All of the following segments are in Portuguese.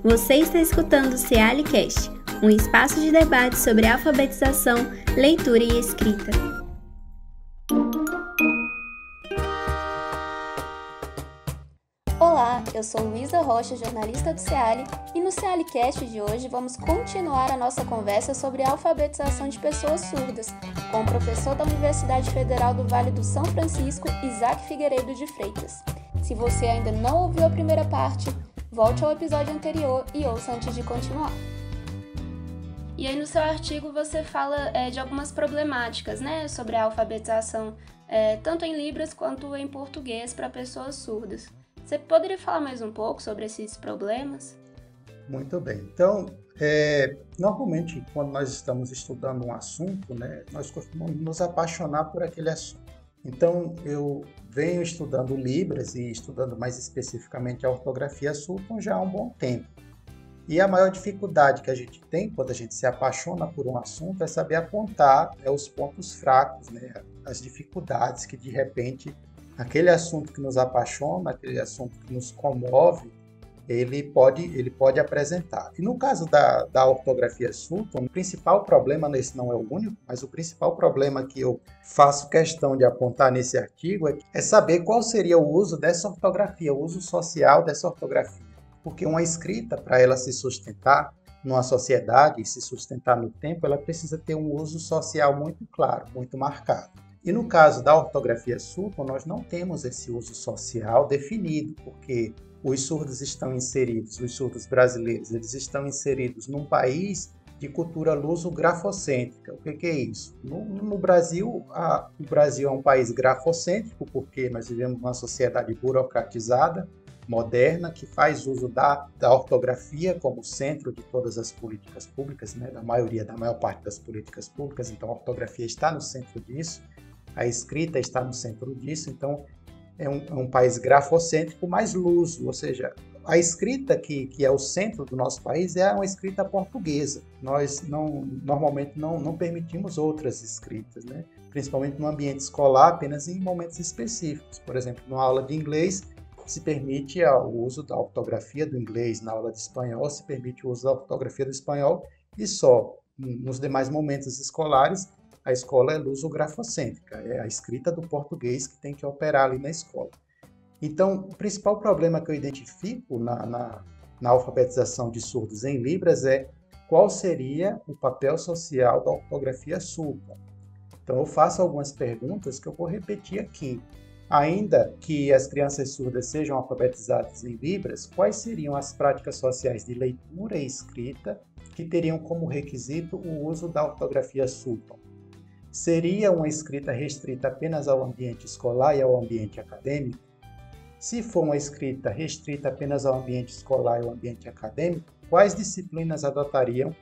Você está escutando o CealiCast, um espaço de debate sobre alfabetização, leitura e escrita. Olá, eu sou Luísa Rocha, jornalista do Ceali, e no CealiCast de hoje vamos continuar a nossa conversa sobre a alfabetização de pessoas surdas, com o professor da Universidade Federal do Vale do São Francisco, Isaac Figueiredo de Freitas. Se você ainda não ouviu a primeira parte, volte ao episódio anterior e ouça antes de continuar. E aí no seu artigo você fala de algumas problemáticas, sobre a alfabetização, tanto em Libras quanto em português para pessoas surdas. Você poderia falar mais um pouco sobre esses problemas? Muito bem. Então, normalmente, quando nós estamos estudando um assunto, nós costumamos nos apaixonar por aquele assunto. Então, eu venho estudando Libras e estudando mais especificamente a ortografia Sutton já há um bom tempo. E a maior dificuldade que a gente tem quando a gente se apaixona por um assunto é saber apontar os pontos fracos, as dificuldades que, de repente, aquele assunto que nos apaixona, aquele assunto que nos comove, ele pode apresentar. E no caso da ortografia Sutton, o principal problema, esse não é o único, mas o principal problema que eu faço questão de apontar nesse artigo é saber qual seria o uso dessa ortografia, o uso social dessa ortografia. Porque uma escrita, para ela se sustentar numa sociedade e se sustentar no tempo, ela precisa ter um uso social muito claro, muito marcado. E no caso da ortografia Sutton, nós não temos esse uso social definido, porque os surdos estão inseridos, os surdos brasileiros, eles estão inseridos num país de cultura luso-grafocêntrica. O que é isso? No Brasil, o Brasil é um país grafocêntrico, porque nós vivemos numa sociedade burocratizada, moderna, que faz uso da ortografia como centro de todas as políticas públicas, da maior parte das políticas públicas, então a ortografia está no centro disso. A escrita está no centro disso, então é um país grafocêntrico mais luso, ou seja, a escrita que é o centro do nosso país é uma escrita portuguesa. Nós normalmente não permitimos outras escritas, principalmente no ambiente escolar, apenas em momentos específicos. Por exemplo, numa aula de inglês se permite o uso da ortografia do inglês, na aula de espanhol se permite o uso da ortografia do espanhol e só nos demais momentos escolares a escola é luso-grafocêntrica, é a escrita do português que tem que operar ali na escola. Então, o principal problema que eu identifico na alfabetização de surdos em Libras é qual seria o papel social da ortografia Sutton. Então, eu faço algumas perguntas que eu vou repetir aqui. Ainda que as crianças surdas sejam alfabetizadas em Libras, quais seriam as práticas sociais de leitura e escrita que teriam como requisito o uso da ortografia Sutton? Seria uma escrita restrita apenas ao ambiente escolar e ao ambiente acadêmico? Se for uma escrita restrita apenas ao ambiente escolar e ao ambiente acadêmico, quais disciplinas adotariam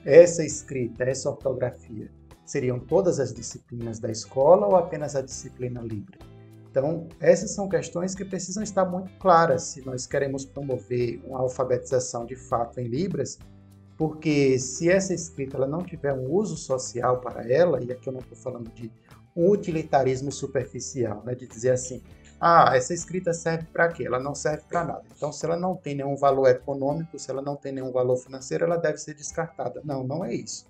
essa escrita, essa ortografia? Seriam todas as disciplinas da escola ou apenas a disciplina livre? Então, essas são questões que precisam estar muito claras se nós queremos promover uma alfabetização de fato em Libras, porque se essa escrita ela não tiver um uso social para ela, e aqui eu não estou falando de um utilitarismo superficial, de dizer assim, essa escrita serve para quê? Ela não serve para nada. Então, se ela não tem nenhum valor econômico, se ela não tem nenhum valor financeiro, ela deve ser descartada. Não é isso.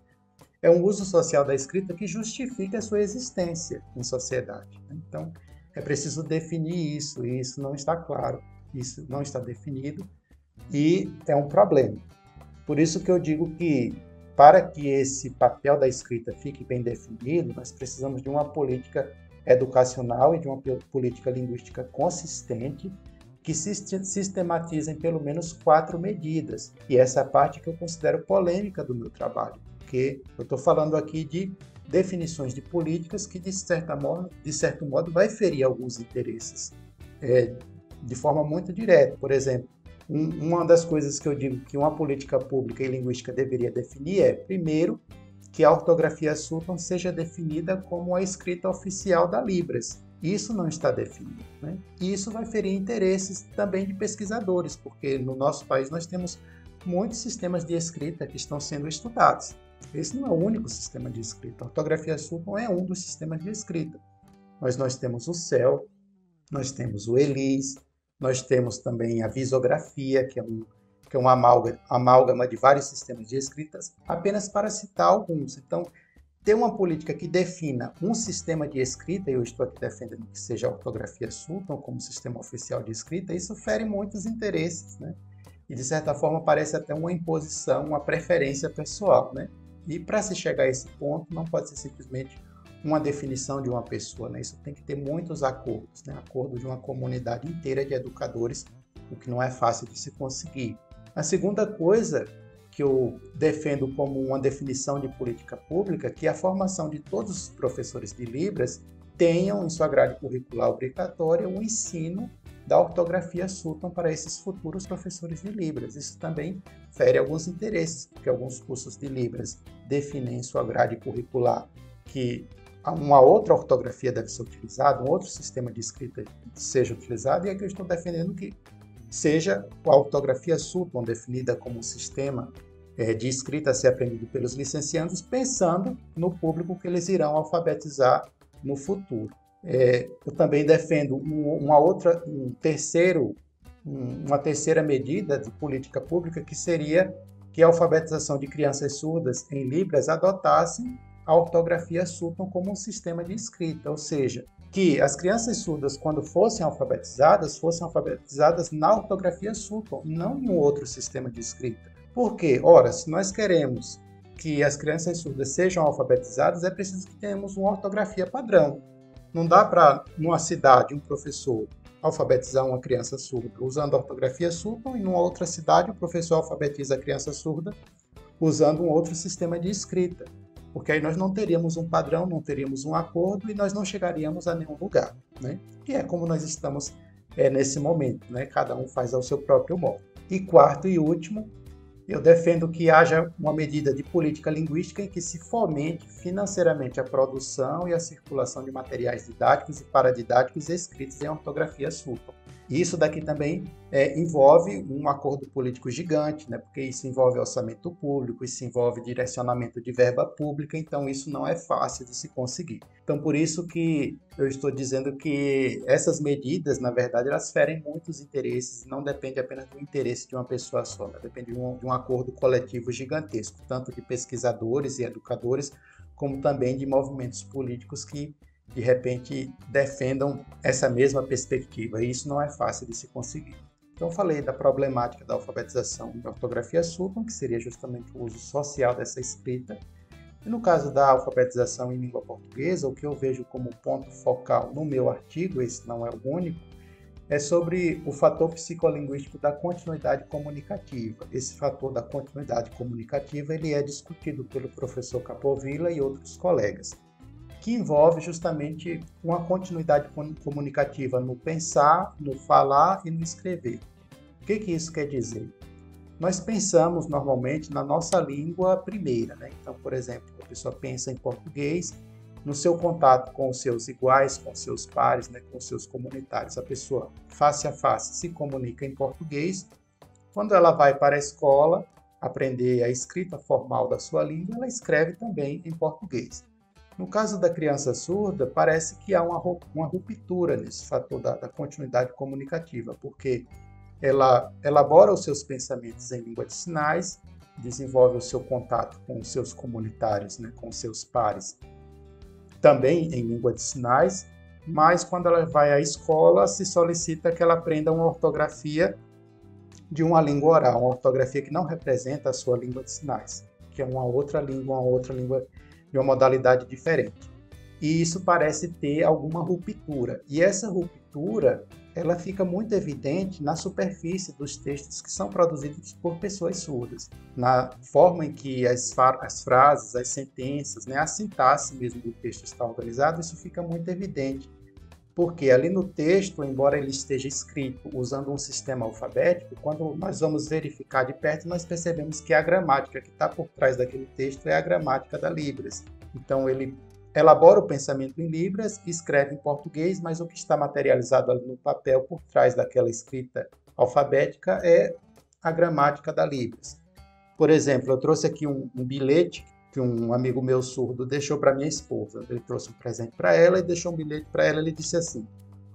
É um uso social da escrita que justifica a sua existência em sociedade. Então, é preciso definir isso, e isso não está claro, isso não está definido, e é um problema. Por isso que eu digo que, para que esse papel da escrita fique bem definido, nós precisamos de uma política educacional e de uma política linguística consistente que sistematizem pelo menos 4 medidas. E essa é a parte que eu considero polêmica do meu trabalho, porque eu estou falando aqui de definições de políticas que, de certo modo, vai ferir alguns interesses de forma muito direta. Por exemplo, uma das coisas que eu digo que uma política pública e linguística deveria definir é, primeiro, que a ortografia Sutton seja definida como a escrita oficial da Libras. Isso não está definido. E isso vai ferir interesses também de pesquisadores, porque no nosso país nós temos muitos sistemas de escrita que estão sendo estudados. Esse não é o único sistema de escrita. A ortografia Sutton é um dos sistemas de escrita. Mas nós temos o CEL, nós temos o ELIS, nós temos também a visografia, que que é uma amálgama de vários sistemas de escritas, apenas para citar alguns. Então, ter uma política que defina um sistema de escrita, e eu estou aqui defendendo que seja a ortografia Sutton como sistema oficial de escrita, isso fere muitos interesses, né? E, de certa forma, parece até uma imposição, uma preferência pessoal, né? E, para se chegar a esse ponto, não pode ser simplesmente uma definição de uma pessoa, né? Isso tem que ter muitos acordos, né? Acordo de uma comunidade inteira de educadores, o que não é fácil de se conseguir. A segunda coisa que eu defendo como uma definição de política pública, que a formação de todos os professores de Libras tenham em sua grade curricular obrigatória o ensino da ortografia Sutton para esses futuros professores de Libras. Isso também fere alguns interesses, porque alguns cursos de Libras definem em sua grade curricular que uma outra ortografia deve ser utilizada, um outro sistema de escrita seja utilizado, e aqui eu estou defendendo que seja a ortografia Sutton definida como um sistema de escrita a ser aprendido pelos licenciandos, pensando no público que eles irão alfabetizar no futuro. Eu também defendo uma terceira medida de política pública, que seria que a alfabetização de crianças surdas em Libras adotasse a ortografia Sutton como um sistema de escrita, ou seja, que as crianças surdas, quando fossem alfabetizadas na ortografia Sutton, não em um outro sistema de escrita. Por quê? Ora, se nós queremos que as crianças surdas sejam alfabetizadas, é preciso que tenhamos uma ortografia padrão. Não dá para, numa cidade, um professor alfabetizar uma criança surda usando a ortografia Sutton, e numa outra cidade o professor alfabetiza a criança surda usando um outro sistema de escrita. Porque aí nós não teríamos um padrão, não teríamos um acordo e nós não chegaríamos a nenhum lugar, né? E é como nós estamos nesse momento, né? Cada um faz ao seu próprio modo. E quarto e último, eu defendo que haja uma medida de política linguística em que se fomente financeiramente a produção e a circulação de materiais didáticos e paradidáticos escritos em ortografia Sutton. Isso daqui também envolve um acordo político gigante, né? Porque isso envolve orçamento público, isso envolve direcionamento de verba pública, então isso não é fácil de se conseguir. Então, por isso que eu estou dizendo que essas medidas, na verdade, elas ferem muitos interesses, não depende apenas do interesse de uma pessoa só, né? Depende de um acordo coletivo gigantesco, tanto de pesquisadores e educadores, como também de movimentos políticos que de repente defendam essa mesma perspectiva, e isso não é fácil de se conseguir. Então, falei da problemática da alfabetização da ortografia Sutton, que seria justamente o uso social dessa escrita, e no caso da alfabetização em língua portuguesa, o que eu vejo como ponto focal no meu artigo, esse não é o único, é sobre o fator psicolinguístico da continuidade comunicativa. Esse fator da continuidade comunicativa ele é discutido pelo professor Capovilla e outros colegas, que envolve justamente uma continuidade comunicativa no pensar, no falar e no escrever. O que isso quer dizer? Nós pensamos normalmente na nossa língua primeira, né? Então, por exemplo, a pessoa pensa em português, no seu contato com os seus iguais, com os seus pares, né? Com os seus comunitários. A pessoa, face a face, se comunica em português. Quando ela vai para a escola aprender a escrita formal da sua língua, ela escreve também em português. No caso da criança surda, parece que há uma ruptura nesse fator da continuidade comunicativa, porque ela elabora os seus pensamentos em língua de sinais, desenvolve o seu contato com os seus comunitários, né, com os seus pares, também em língua de sinais, mas quando ela vai à escola, se solicita que ela aprenda uma ortografia de uma língua oral, uma ortografia que não representa a sua língua de sinais, que é uma outra língua de uma modalidade diferente. E isso parece ter alguma ruptura. E essa ruptura, ela fica muito evidente na superfície dos textos que são produzidos por pessoas surdas, na forma em que as frases, as sentenças, né, a sintaxe mesmo do texto está organizado, isso fica muito evidente. Porque ali no texto, embora ele esteja escrito usando um sistema alfabético, quando nós vamos verificar de perto, nós percebemos que a gramática que está por trás daquele texto é a gramática da Libras. Então, ele elabora o pensamento em Libras, escreve em português, mas o que está materializado ali no papel por trás daquela escrita alfabética é a gramática da Libras. Por exemplo, eu trouxe aqui um bilhete que um amigo meu surdo deixou para minha esposa. Ele trouxe um presente para ela e deixou um bilhete para ela. Ele disse assim: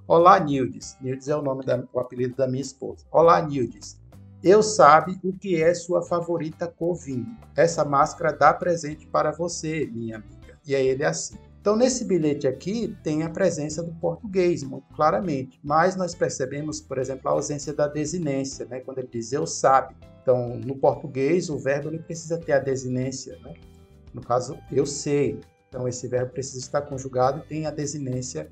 "Olá, Nildes." Nildes é o apelido da minha esposa. "Olá, Nildes. Eu sabe o que é sua favorita cor vinho. Essa máscara dá presente para você, minha amiga. E aí ele é assim. Então, nesse bilhete aqui, tem a presença do português, muito claramente. Mas nós percebemos, por exemplo, a ausência da desinência, né? Quando ele diz eu sabe. Então, no português, o verbo ele precisa ter a desinência, né? No caso, eu sei. Então, esse verbo precisa estar conjugado e tem a desinência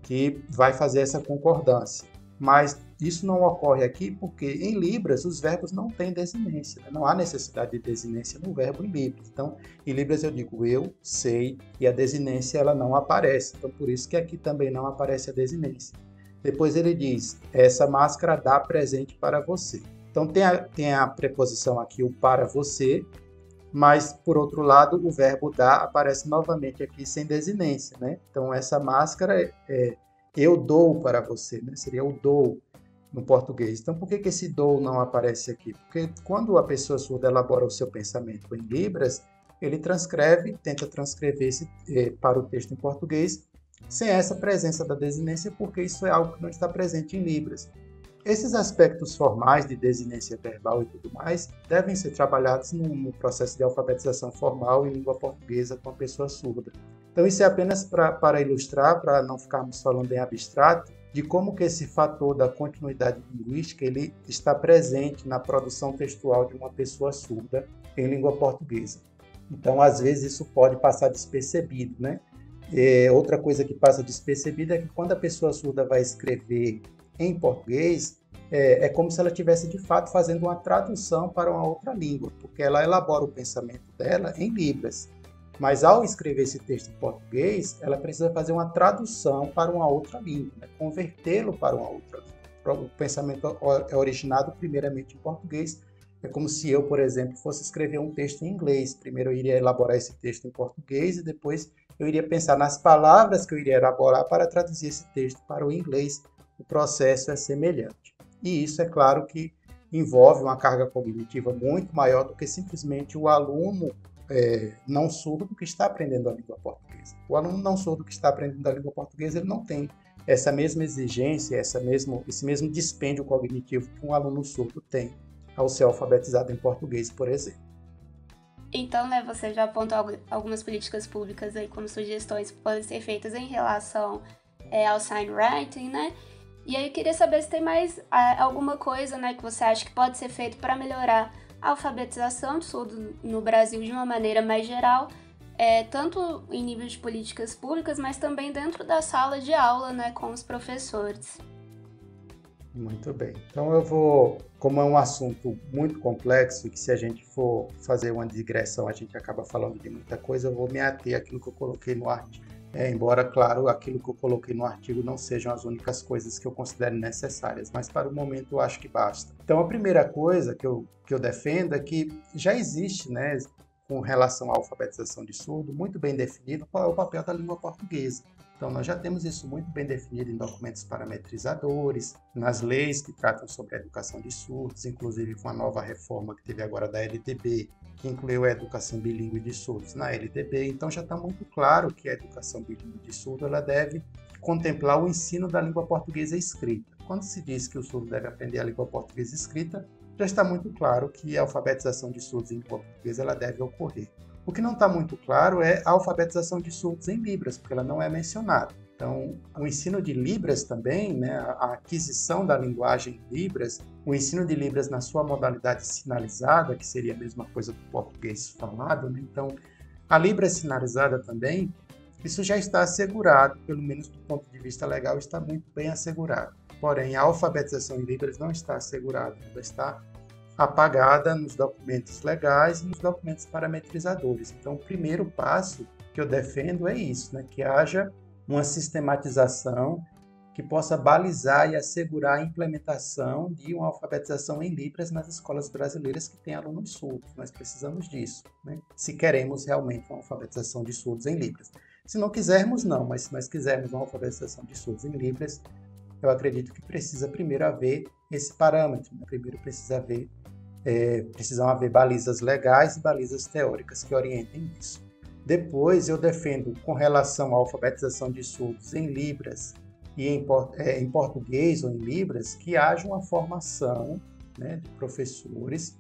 que vai fazer essa concordância. Mas isso não ocorre aqui porque em Libras os verbos não têm desinência, né? Não há necessidade de desinência no verbo em Libras. Então, em Libras eu digo eu, sei, e a desinência ela não aparece. Então, por isso que aqui também não aparece a desinência. Depois ele diz, essa máscara dá presente para você. Então, tem a preposição aqui, o para você, mas, por outro lado, o verbo dar aparece novamente aqui sem desinência, né? Então, essa máscara eu dou para você, né? Seria o dou no português. Então, por que esse dou não aparece aqui? Porque quando a pessoa surda elabora o seu pensamento em Libras, ele tenta transcrever para o texto em português sem essa presença da desinência, porque isso é algo que não está presente em Libras. Esses aspectos formais de desinência verbal e tudo mais devem ser trabalhados no processo de alfabetização formal em língua portuguesa com a pessoa surda. Então isso é apenas para ilustrar, para não ficarmos falando em abstrato, de como que esse fator da continuidade linguística ele está presente na produção textual de uma pessoa surda em língua portuguesa. Então, às vezes, isso pode passar despercebido, né? Outra coisa que passa despercebida é que quando a pessoa surda vai escrever em português, é como se ela estivesse de fato fazendo uma tradução para uma outra língua, porque ela elabora o pensamento dela em Libras. Mas ao escrever esse texto em português, ela precisa fazer uma tradução para uma outra língua, né? Convertê-lo para uma outra língua. O pensamento é originado primeiramente em português. É como se eu, por exemplo, fosse escrever um texto em inglês. Primeiro eu iria elaborar esse texto em português e depois eu iria pensar nas palavras que eu iria elaborar para traduzir esse texto para o inglês. O processo é semelhante. E isso, é claro, que envolve uma carga cognitiva muito maior do que simplesmente o aluno não surdo que está aprendendo a língua portuguesa. O aluno não surdo que está aprendendo a língua portuguesa, ele não tem essa mesma exigência, esse mesmo dispêndio cognitivo que um aluno surdo tem ao ser alfabetizado em português, por exemplo. Então, né, você já apontou algumas políticas públicas aí como sugestões que podem ser feitas em relação ao signwriting, né? E aí eu queria saber se tem mais alguma coisa, né, que você acha que pode ser feito para melhorar a alfabetização de surdo no Brasil de uma maneira mais geral, tanto em nível de políticas públicas, mas também dentro da sala de aula, né, com os professores. Muito bem. Então como é um assunto muito complexo e que se a gente for fazer uma digressão a gente acaba falando de muita coisa, eu vou me ater àquilo que eu coloquei no artigo. Embora, claro, aquilo que eu coloquei no artigo não sejam as únicas coisas que eu considero necessárias, mas para o momento eu acho que basta. Então, a primeira coisa que eu defendo é que já existe, né, com relação à alfabetização de surdo, muito bem definido qual é o papel da língua portuguesa. Então, nós já temos isso muito bem definido em documentos parametrizadores, nas leis que tratam sobre a educação de surdos, inclusive com a nova reforma que teve agora da LDB, que incluiu a educação bilíngue de surdos na LDB. Então, já está muito claro que a educação bilíngue de surdo ela deve contemplar o ensino da língua portuguesa escrita. Quando se diz que o surdo deve aprender a língua portuguesa escrita, já está muito claro que a alfabetização de surdos em língua portuguesa ela deve ocorrer. O que não está muito claro é a alfabetização de surdos em Libras, porque ela não é mencionada. Então, o ensino de Libras também, né, a aquisição da linguagem Libras, o ensino de Libras na sua modalidade sinalizada, que seria a mesma coisa do português falado, né? Então, a Libras sinalizada também, isso já está assegurado, pelo menos do ponto de vista legal, está muito bem assegurado. Porém, a alfabetização em Libras não está assegurada, ela está apagada nos documentos legais e nos documentos parametrizadores. Então, o primeiro passo que eu defendo é isso, né? Que haja uma sistematização que possa balizar e assegurar a implementação de uma alfabetização em Libras nas escolas brasileiras que têm alunos surdos. Nós precisamos disso, né? Se queremos realmente uma alfabetização de surdos em Libras. Se não quisermos, não, mas se nós quisermos uma alfabetização de surdos em Libras, eu acredito que precisa primeiro haver esse parâmetro, né? Primeiro precisam haver balizas legais e balizas teóricas que orientem isso. Depois, eu defendo, com relação à alfabetização de surdos em Libras e em português ou em Libras, que haja uma formação né, de professores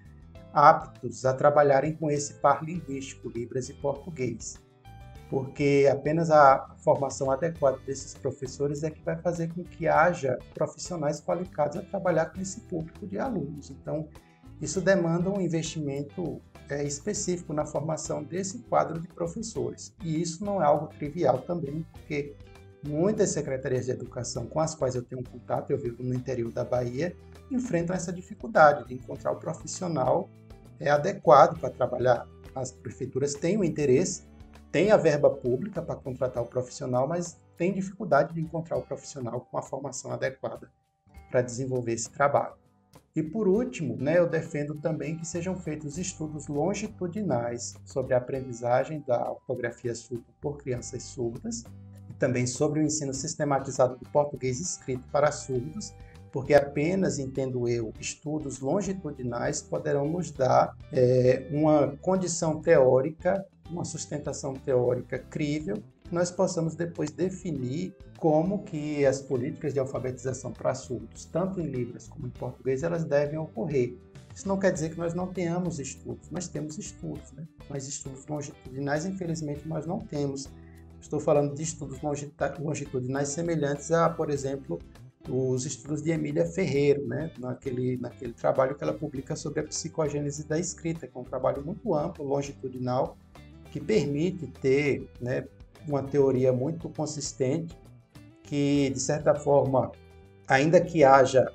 aptos a trabalharem com esse par linguístico, Libras e português, porque apenas a formação adequada desses professores é que vai fazer com que haja profissionais qualificados a trabalhar com esse público de alunos. Então, isso demanda um investimento específico na formação desse quadro de professores. E isso não é algo trivial também, porque muitas secretarias de educação com as quais eu tenho contato, eu vivo no interior da Bahia, enfrentam essa dificuldade de encontrar o profissional adequado para trabalhar. As prefeituras têm o interesse, têm a verba pública para contratar o profissional, mas têm dificuldade de encontrar o profissional com a formação adequada para desenvolver esse trabalho. E por último, eu defendo também que sejam feitos estudos longitudinais sobre a aprendizagem da ortografia surda por crianças surdas e também sobre o ensino sistematizado do português escrito para surdos, porque apenas, entendo eu, estudos longitudinais poderão nos dar uma condição teórica, uma sustentação teórica crível, que nós possamos depois definir como que as políticas de alfabetização para surdos, tanto em Libras como em português, elas devem ocorrer. Isso não quer dizer que nós não tenhamos estudos, nós temos estudos, mas estudos longitudinais, infelizmente, nós não temos. Estou falando de estudos longitudinais semelhantes a, por exemplo, os estudos de Emília Ferreiro, naquele trabalho que ela publica sobre a psicogênese da escrita, que é um trabalho muito amplo, longitudinal, que permite ter uma teoria muito consistente, que, de certa forma, ainda que haja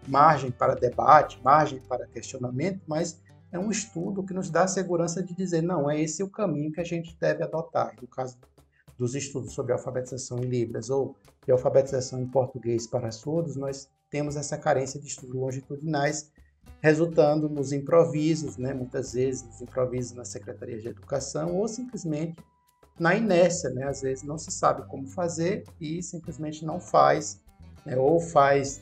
margem para debate, margem para questionamento, mas é um estudo que nos dá a segurança de dizer, não, esse o caminho que a gente deve adotar. No caso dos estudos sobre alfabetização em Libras ou de alfabetização em português para surdos, nós temos essa carência de estudos longitudinais, resultando nos improvisos, muitas vezes nos improvisos na Secretaria de Educação, ou simplesmente na inércia, às vezes não se sabe como fazer e simplesmente não faz, ou faz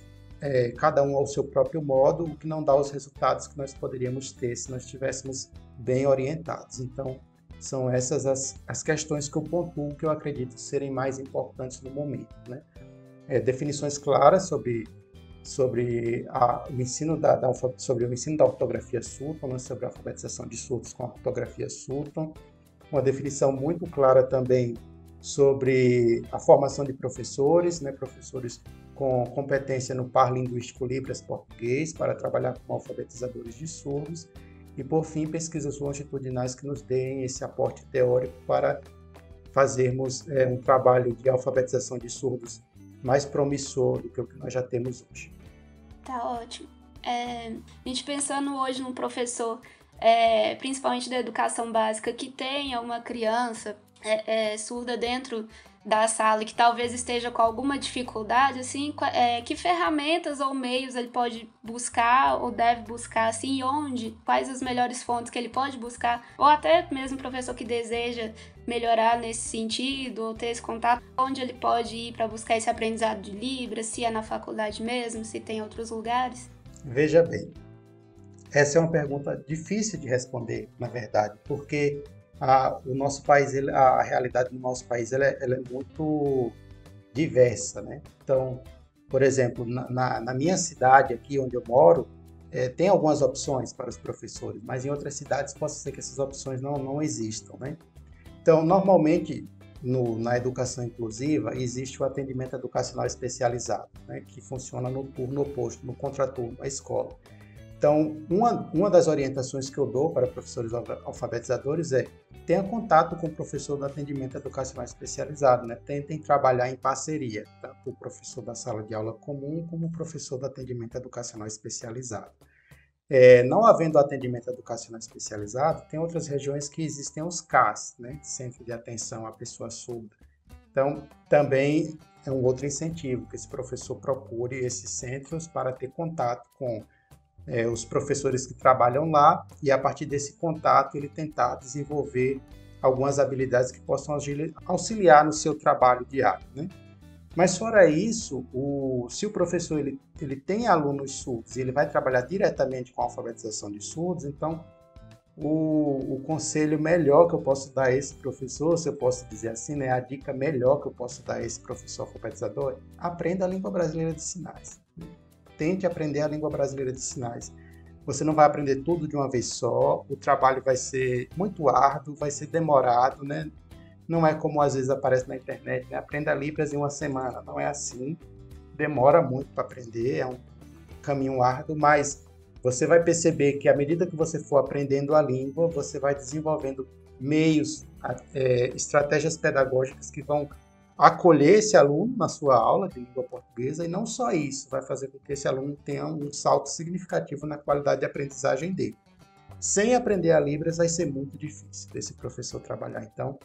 cada um ao seu próprio modo, o que não dá os resultados que nós poderíamos ter se nós estivéssemos bem orientados. Então, são essas as questões que eu pontuo, que eu acredito serem mais importantes no momento. Definições claras sobre o ensino da ortografia Sutton, sobre a alfabetização de surdos com a ortografia Sutton, uma definição muito clara também sobre a formação de professores, professores com competência no par linguístico Libras-Português, para trabalhar como alfabetizadores de surdos, e, por fim, pesquisas longitudinais que nos deem esse aporte teórico para fazermos um trabalho de alfabetização de surdos mais promissor do que o que nós já temos hoje. Tá ótimo. A gente pensando hoje num professor, principalmente da educação básica, que tenha uma criança surda dentro da sala e que talvez esteja com alguma dificuldade, assim, que ferramentas ou meios ele pode buscar ou deve buscar, assim, onde, quais as melhores fontes que ele pode buscar, ou até mesmo o professor que deseja melhorar nesse sentido, ou ter esse contato, onde ele pode ir para buscar esse aprendizado de Libras, se é na faculdade mesmo, se tem outros lugares? Veja bem, essa é uma pergunta difícil de responder, na verdade, porque o nosso país, a realidade do nosso país, ela é muito diversa, Então, por exemplo, na minha cidade aqui onde eu moro, tem algumas opções para os professores, mas em outras cidades pode ser que essas opções não existam, Então, normalmente, na educação inclusiva, existe o atendimento educacional especializado, que funciona no turno oposto, no contraturno, à escola. Então, uma das orientações que eu dou para professores alfabetizadores é: tenha contato com o professor do atendimento educacional especializado, Tentem trabalhar em parceria, tanto o professor da sala de aula comum como o professor do atendimento educacional especializado. Não havendo atendimento educacional especializado, tem outras regiões que existem os CAS, Centro de Atenção à Pessoa Surda. Então, também é um outro incentivo que esse professor procure esses centros para ter contato com os professores que trabalham lá e, a partir desse contato, ele tentar desenvolver algumas habilidades que possam auxiliar no seu trabalho diário, Mas, fora isso, se o professor ele tem alunos surdos e ele vai trabalhar diretamente com a alfabetização de surdos, então o conselho melhor que eu posso dar a esse professor, se eu posso dizer assim, a dica melhor que eu posso dar a esse professor alfabetizador, aprenda a língua brasileira de sinais. tente aprender a língua brasileira de sinais. Você não vai aprender tudo de uma vez só, o trabalho vai ser muito árduo, vai ser demorado, né? Não é como às vezes aparece na internet, né? Aprenda Libras em uma semana, não é assim. Demora muito para aprender, é um caminho árduo, mas você vai perceber que à medida que você for aprendendo a língua, você vai desenvolvendo meios, estratégias pedagógicas que vão acolher esse aluno na sua aula de língua portuguesa, e não só isso, vai fazer com que esse aluno tenha um salto significativo na qualidade de aprendizagem dele. Sem aprender a Libras vai ser muito difícil desse professor trabalhar, então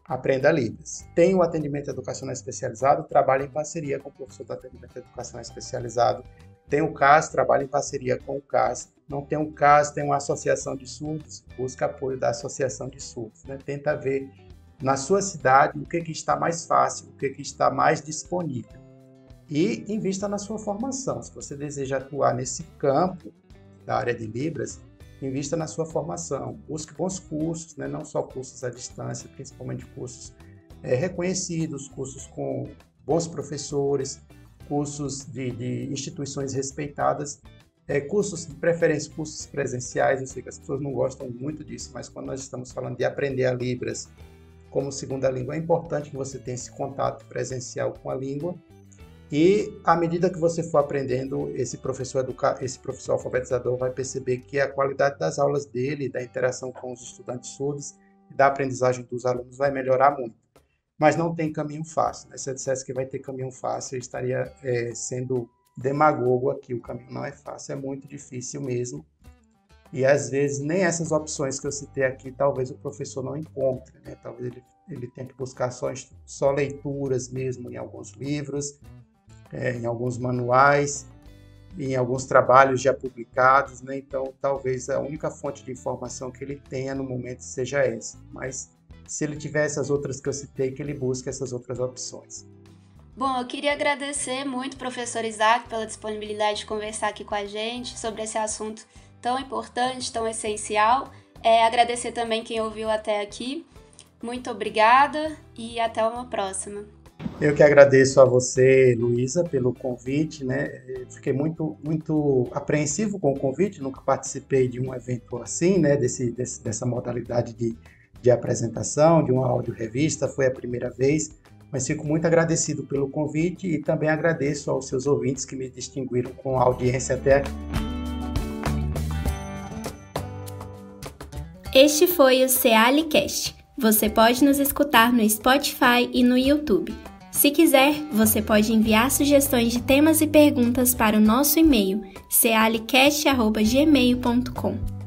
aprenda Libras. Tem o atendimento educacional especializado, trabalha em parceria com o professor do atendimento educacional especializado. Tem o CAS, trabalha em parceria com o CAS. Não tem um CAS, tem uma associação de surdos, busca apoio da associação de surdos, né? Tenta ver na sua cidade o que está mais fácil, o que está mais disponível. E invista na sua formação. Se você deseja atuar nesse campo da área de Libras, invista na sua formação. Busque bons cursos, né? Não só cursos à distância, principalmente cursos reconhecidos, cursos com bons professores, cursos de instituições respeitadas, cursos de preferência, cursos presenciais. Eu sei que as pessoas não gostam muito disso, mas quando nós estamos falando de aprender a Libras como segunda língua, é importante que você tenha esse contato presencial com a língua, e à medida que você for aprendendo, esse professor alfabetizador vai perceber que a qualidade das aulas dele, da interação com os estudantes surdos e da aprendizagem dos alunos vai melhorar muito. Mas não tem caminho fácil, né? Se eu dissesse que vai ter caminho fácil, eu estaria sendo demagogo aqui. O caminho não é fácil, é muito difícil mesmo. E às vezes nem essas opções que eu citei aqui, talvez o professor não encontre, né? Talvez ele tenha que buscar só leituras mesmo em alguns livros, em alguns manuais, em alguns trabalhos já publicados, né? Então talvez a única fonte de informação que ele tenha no momento seja essa. Mas se ele tiver essas outras que eu citei, que ele busque essas outras opções. Bom, eu queria agradecer muito ao professor Isaac pela disponibilidade de conversar aqui com a gente sobre esse assunto tão importante, tão essencial. Agradecer também quem ouviu até aqui. Muito obrigada e até uma próxima. Eu que agradeço a você, Luísa, pelo convite, né? Fiquei muito apreensivo com o convite, nunca participei de um evento assim, né? Dessa modalidade de apresentação, de uma audiorevista, foi a primeira vez, mas fico muito agradecido pelo convite e também agradeço aos seus ouvintes que me distinguiram com a audiência até aqui. Este foi o CEALI-Cast. Você pode nos escutar no Spotify e no YouTube. Se quiser, você pode enviar sugestões de temas e perguntas para o nosso e-mail cealicast@gmail.com.